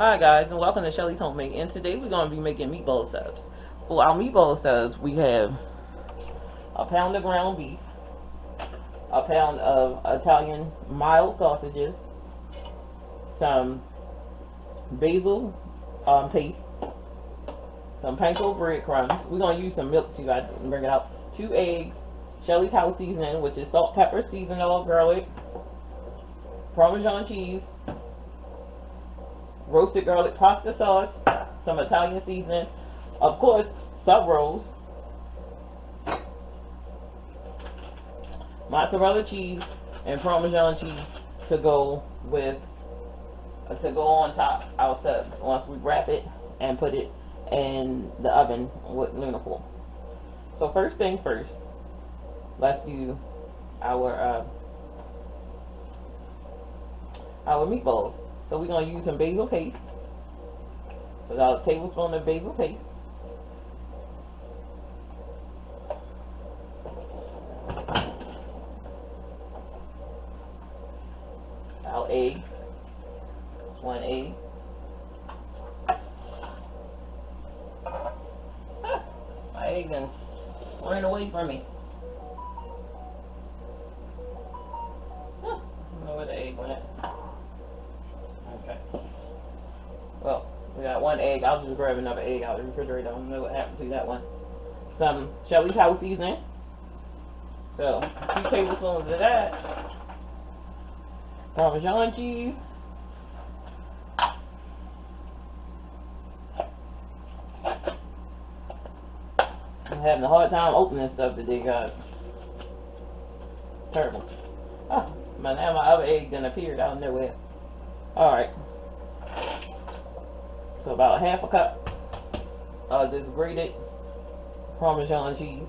Hi guys, and welcome to Shelly's Homemade. And today we're going to be making meatball subs. For our meatball subs, we have a pound of ground beef, a pound of Italian mild sausages, some basil paste, some panko breadcrumbs. We're going to use some milk too, guys, to bring it out. 2 eggs, Shelly's house seasoning, which is salt, pepper, seasoned all garlic, Parmesan cheese, roasted garlic pasta sauce, some Italian seasoning, of course, sub rolls, mozzarella cheese, and Parmesan cheese to go on top our subs once we wrap it and put it in the oven with Luna foil. So first thing first, let's do our meatballs. So we're going to use some basil paste. So about a tablespoon of basil paste. Our eggs. 1 egg. My egg done ran away from me. I don't know where the egg went at. Okay. Well, we got 1 egg. I'll just grab another egg out of the refrigerator. I don't know what happened to that one. Some Shelly's house seasoning. So, 2 tablespoons of that. Parmesan cheese. I'm having a hard time opening stuff today, guys. Terrible. Oh, but now my other egg done appeared out of nowhere. Alright. So about 1/2 cup of this grated Parmesan cheese.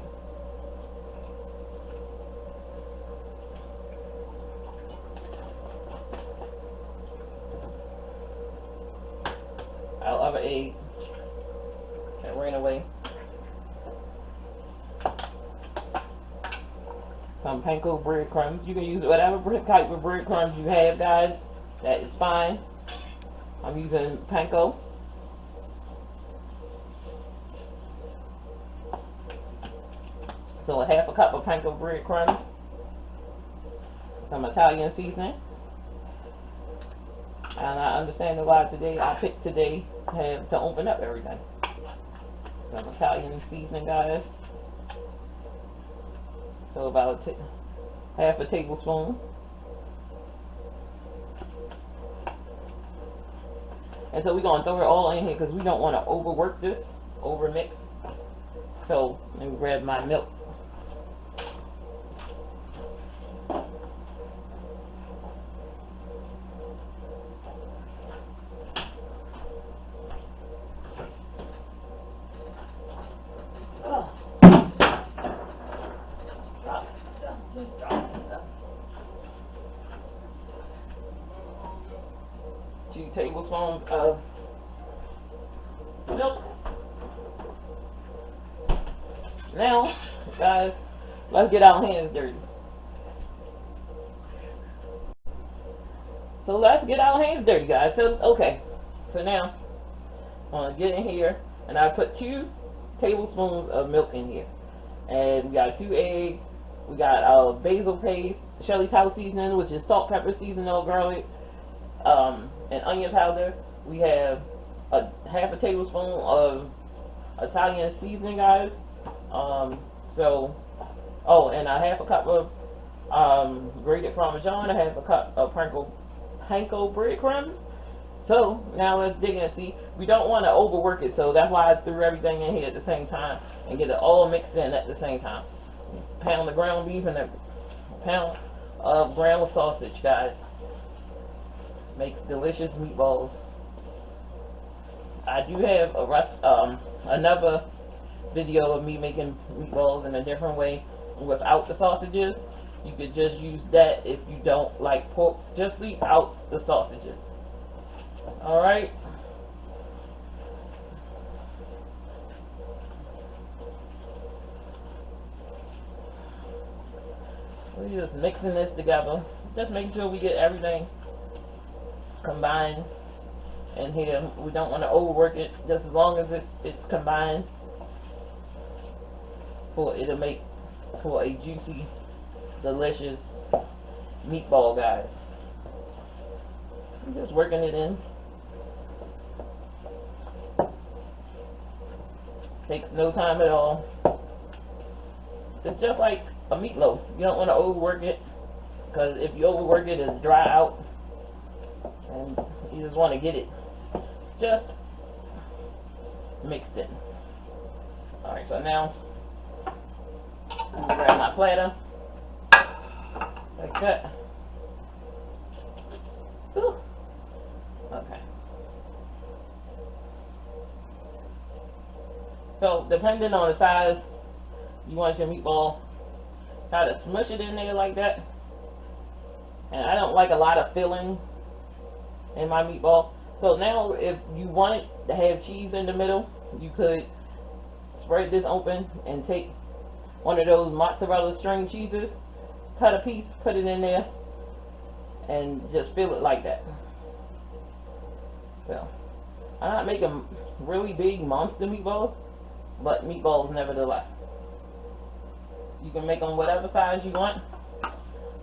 Our other egg that ran away. Some panko breadcrumbs. You can use whatever type of breadcrumbs you have, guys. That is fine. I'm using panko. So 1/2 cup of panko breadcrumbs. Some Italian seasoning. And I understand why today I picked today to open up everything. Some Italian seasoning, guys. So about 1/2 tablespoon. And so we're going to throw it all in here because we don't want to overwork this, overmix. So let me grab my milk. Just drop this stuff. 2 tablespoons of milk. Now, guys, let's get our hands dirty. So let's get our hands dirty, guys. So, okay. So now, I'm going to get in here, and I put 2 tablespoons of milk in here. And we got 2 eggs. We got basil paste, Shelly's house seasoning, which is salt, pepper, seasoned all garlic, and onion powder. We have 1/2 tablespoon of Italian seasoning, guys. And a 1/2 cup of grated Parmesan, 1/2 cup of panko breadcrumbs. So now let's dig in and see. We don't want to overwork it, so that's why I threw everything in here at the same time and get it all mixed in at the same time. Pound of ground beef and a pound of ground sausage, guys. Makes delicious meatballs. I do have another video of me making meatballs in a different way without the sausages. You could just use that if you don't like pork. Just leave out the sausages. Alright. We're just mixing this together. Just making sure we get everything combined in here. We don't want to overwork it, just as long as it's combined for it'll make for a juicy, delicious meatball, guys. I'm just working it in. Takes no time at all. It's just like a meatloaf. You don't want to overwork it, because if you overwork it, it'll dry out, and you just want to get it just mixed in. Alright, so now I'm gonna grab my platter like that. Ooh. Okay. So depending on the size you want your meatball, try to smush it in there like that. And I don't like a lot of filling in my meatball. So now if you want it to have cheese in the middle, you could spread this open and take one of those mozzarella string cheeses, cut a piece, put it in there, and just fill it like that. So I'm not making really big monster meatballs, but meatballs nevertheless. You can make them whatever size you want,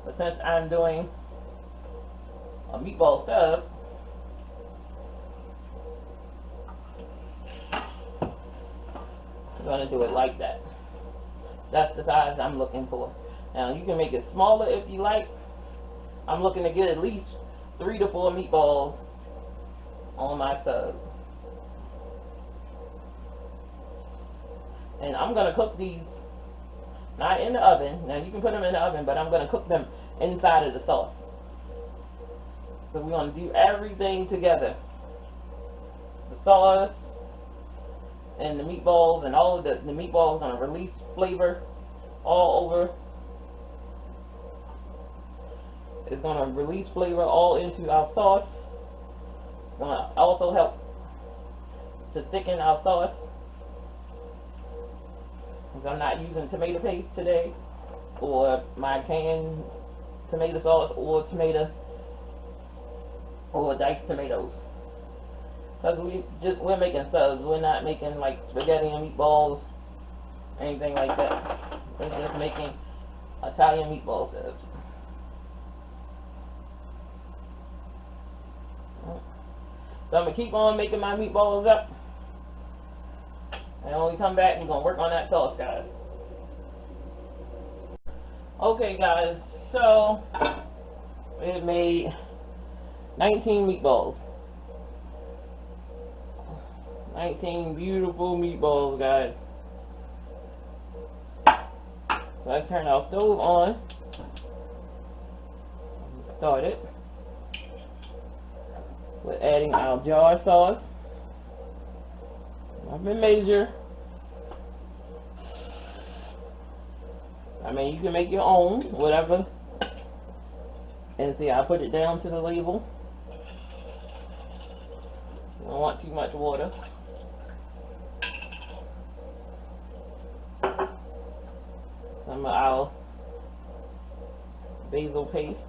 but since I'm doing a meatball sub, I'm going to do it like that. That's the size I'm looking for. Now you can make it smaller if you like. I'm looking to get at least 3 to 4 meatballs on my sub. And I'm going to cook these not in the oven. Now you can put them in the oven, but I'm going to cook them inside of the sauce. So we're going to do everything together. The sauce and the meatballs, and all of the meatballs going to release flavor all over. It's going to release flavor all into our sauce. It's going to also help to thicken our sauce, because I'm not using tomato paste today, or my canned tomato sauce, or tomato, or diced tomatoes. Because we're making subs. We're not making like spaghetti and meatballs, anything like that. We're just making Italian meatball subs. So I'm going to keep on making my meatballs up. And when we come back, we're going to work on that sauce, guys. Okay, guys. So, we made 19 meatballs. 19 beautiful meatballs, guys. So let's turn our stove on. Start it. We're adding our jar sauce. Nothing major. I mean, you can make your own, whatever. And see, I put it down to the label. Don't want too much water. Some of our basil paste.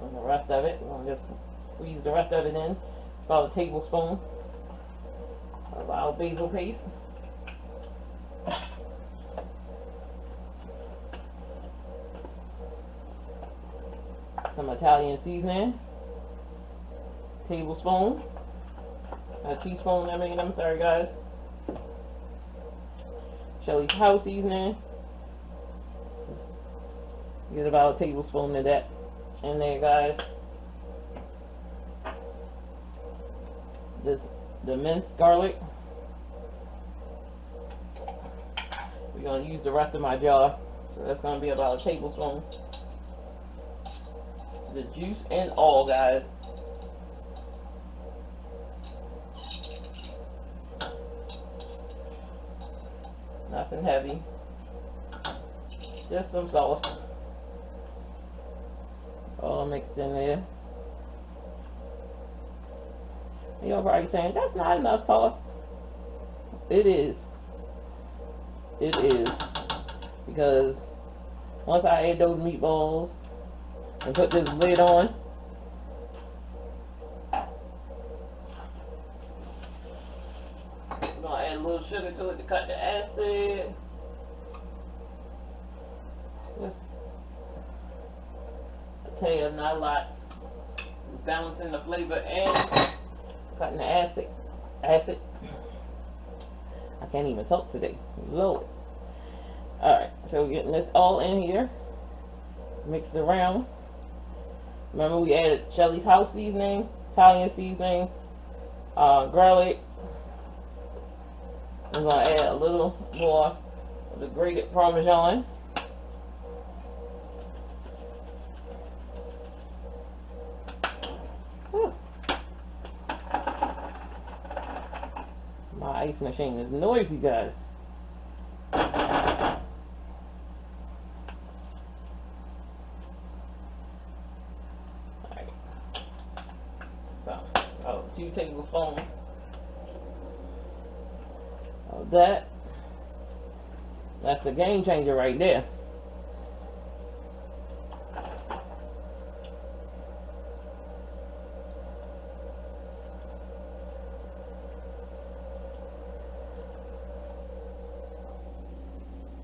And the rest of it, we'll just squeeze the rest of it in. About a tablespoon of our basil paste. Some Italian seasoning. Tablespoon. A teaspoon, I'm sorry, guys. Shelly's house seasoning. Get about a tablespoon of that in there, guys. The minced garlic. We're going to use the rest of my jar, so that's going to be about a tablespoon. The juice and all, guys. Nothing heavy. Just some sauce. All mixed in there. You're probably saying, that's not enough sauce. It is. It is. Because once I add those meatballs and put this lid on. We're gonna add a little sugar to it to cut the acid. Just I tell you, not a lot. Balancing the flavor and cutting the acid. I can't even talk today. Lord. Alright, so we're getting this all in here. Mixed around. Remember we added Shelly's house seasoning, Italian seasoning, garlic. I'm going to add a little more of the grated parmesan. Whew. My ice machine is noisy, guys. Alright. So, 2 tablespoons of that. That's the game changer right there.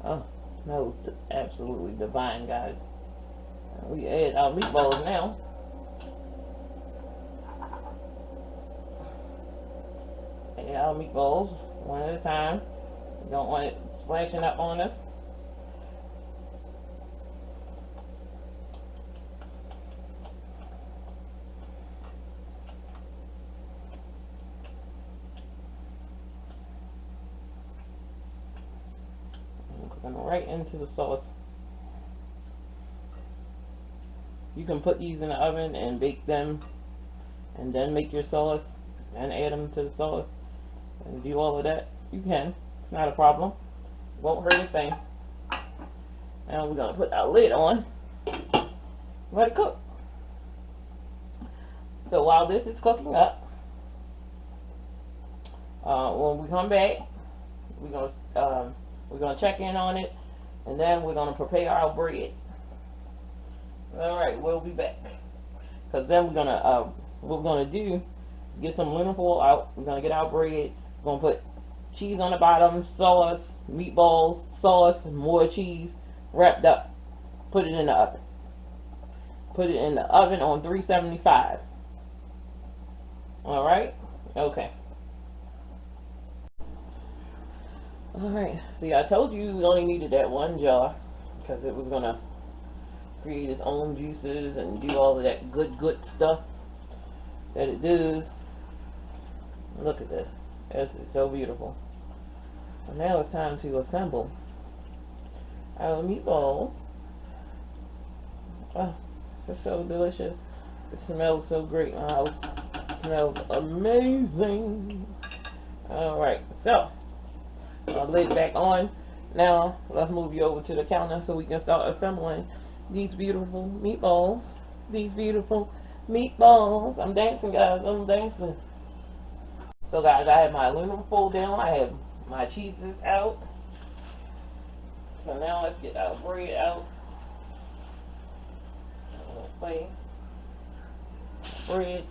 Oh, smells absolutely divine, guys. We add our meatballs now. Add our meatballs one at a time. We don't want it splashing up on us. Right into the sauce. You can put these in the oven and bake them and then make your sauce and add them to the sauce and do all of that. You can. It's not a problem. Won't hurt a thing. Now we're going to put our lid on. Let it cook. So while this is cooking up, when we come back, we're going to check in on it, and then we're going to prepare our bread. Alright, we'll be back. Because then what we're going to do is get some aluminum foil out. We're going to get our bread. We're going to put cheese on the bottom, sauce, meatballs, sauce, more cheese, wrapped up. Put it in the oven. Put it in the oven on 375. Alright? Okay. Alright, see, I told you we only needed that one jar because it was going to create its own juices and do all of that good stuff that it does. Look at this. This is so beautiful. So now it's time to assemble our meatballs. Oh, it's so delicious. It smells so great. My house smells amazing. Alright, so lid back on. Now let's move you over to the counter so we can start assembling these beautiful meatballs. These beautiful meatballs. I'm dancing, guys. I'm dancing. So guys, I have my aluminum foil down. I have my cheeses out. So now let's get our bread out. Play bread.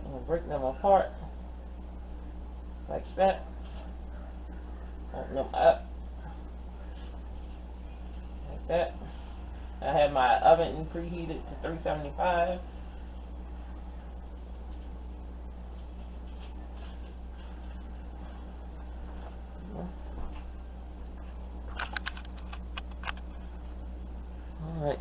I'm gonna break them apart like that. Open them up like that. I have my oven preheated to 375. Alright.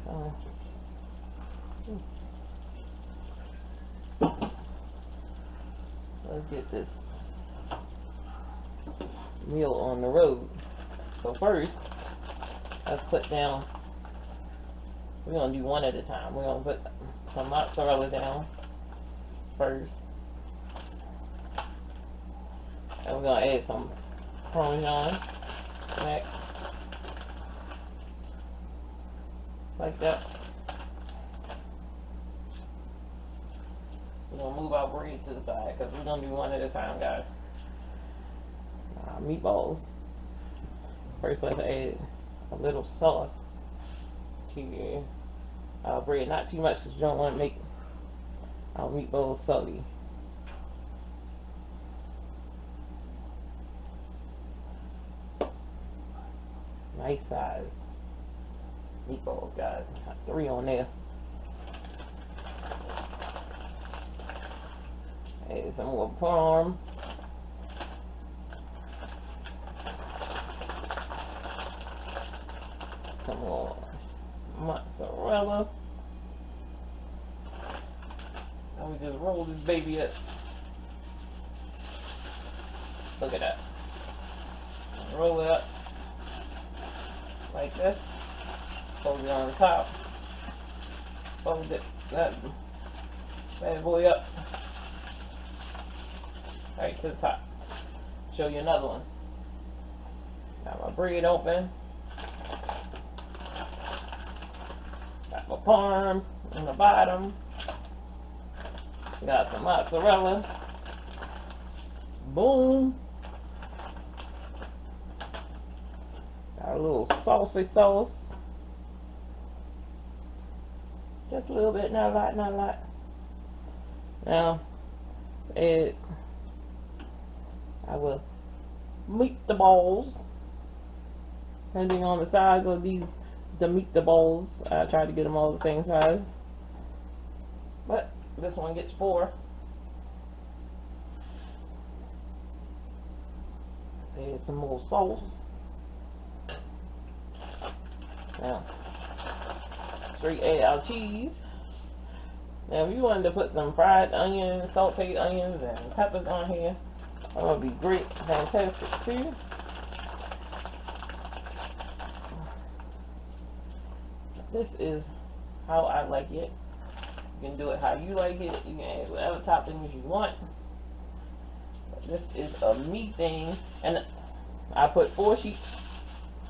So let's get this meal on the road. So first, let's put down, we're going to do one at a time. We're going to put some mozzarella down first. And we're going to add some parmesan next. Like that. We'll move our bread to the side because we're gonna do one at a time, guys. Meatballs. First, let's add a little sauce to our bread. Not too much because you don't want to make our meatballs soggy. Nice size meatballs, guys. Got 3 on there. Add some more parm. Some more mozzarella. And we just roll this baby up. Look at that. Roll it up like this. Fold it on the top. Fold it, that bad boy up. Right to the top. Show you another one. Got my bread open. Got my parm on the bottom. Got some mozzarella. Boom. Got a little saucy sauce. Just a little bit, not a lot, not a lot. Now, I will meatballs. Depending on the size of the meatballs, I try to get them all the same size. But this one gets 4. Add some more sauce. Now, straight add our cheese. Now, if you wanted to put some fried onions, sauteed onions, and peppers on here, that would be great, fantastic too. This is how I like it. You can do it how you like it. You can add whatever toppings you want. But this is a meat thing, and I put 4 sheets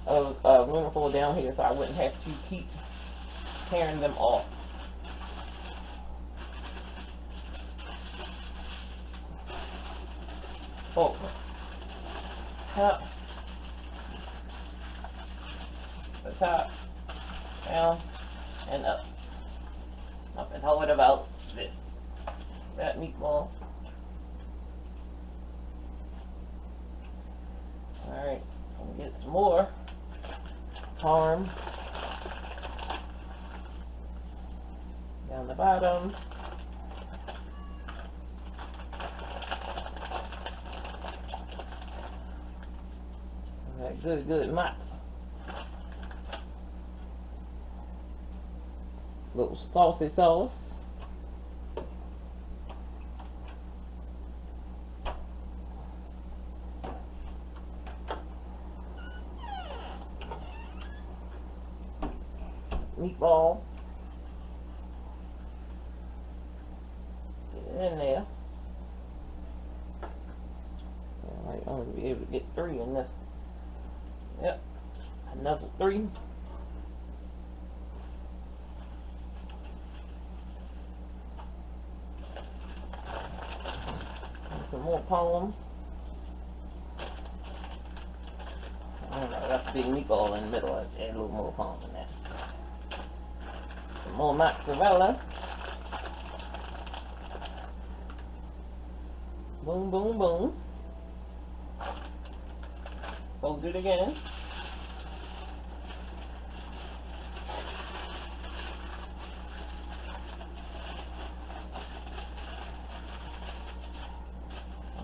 of aluminum foil down here so I wouldn't have to keep tearing them off. Oh, top, the top, down, and up. Up and hold it about this. That meatball. Alright, I'm gonna get some more parm down the bottom. That good mozz. Little saucy sauce. Meatball. Get it in there. I might only be able to get 3 in this. Yep, another 3. And some more parm. I don't know, that's a big meatball in the middle. I'll add a little more parm in that. Some more mozzarella. Boom, boom, boom. Fold it again.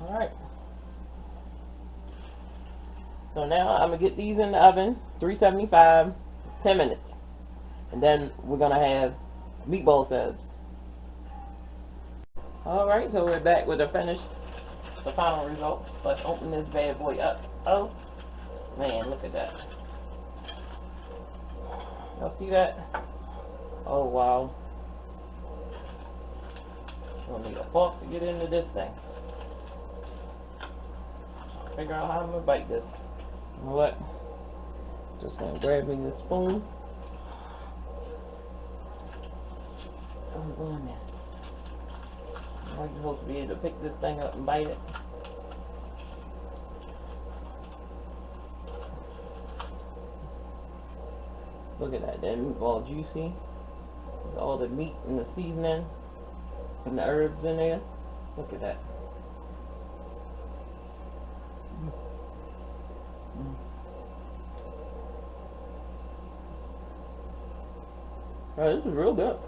Alright. So now I'm going to get these in the oven, 375, 10 minutes. And then we're going to have meatball subs. Alright, so we're back with the final results. Let's open this bad boy up. Oh. Man, look at that. Y'all see that? Oh, wow. Gonna need a fork to get into this thing. Figure out how I'm gonna bite this. You know what? Just gonna grab me this spoon. I'm going there. You're supposed to be able to pick this thing up and bite it. Look at that meatball juicy. With all the meat and the seasoning and the herbs in there. Look at that. Oh, this is real good.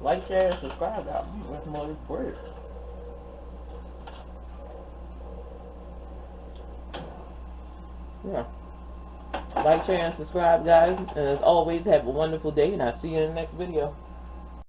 Like, share, and subscribe, guys. That's more of this bread. Yeah. Like, share, and subscribe, guys. And as always, have a wonderful day, and I'll see you in the next video.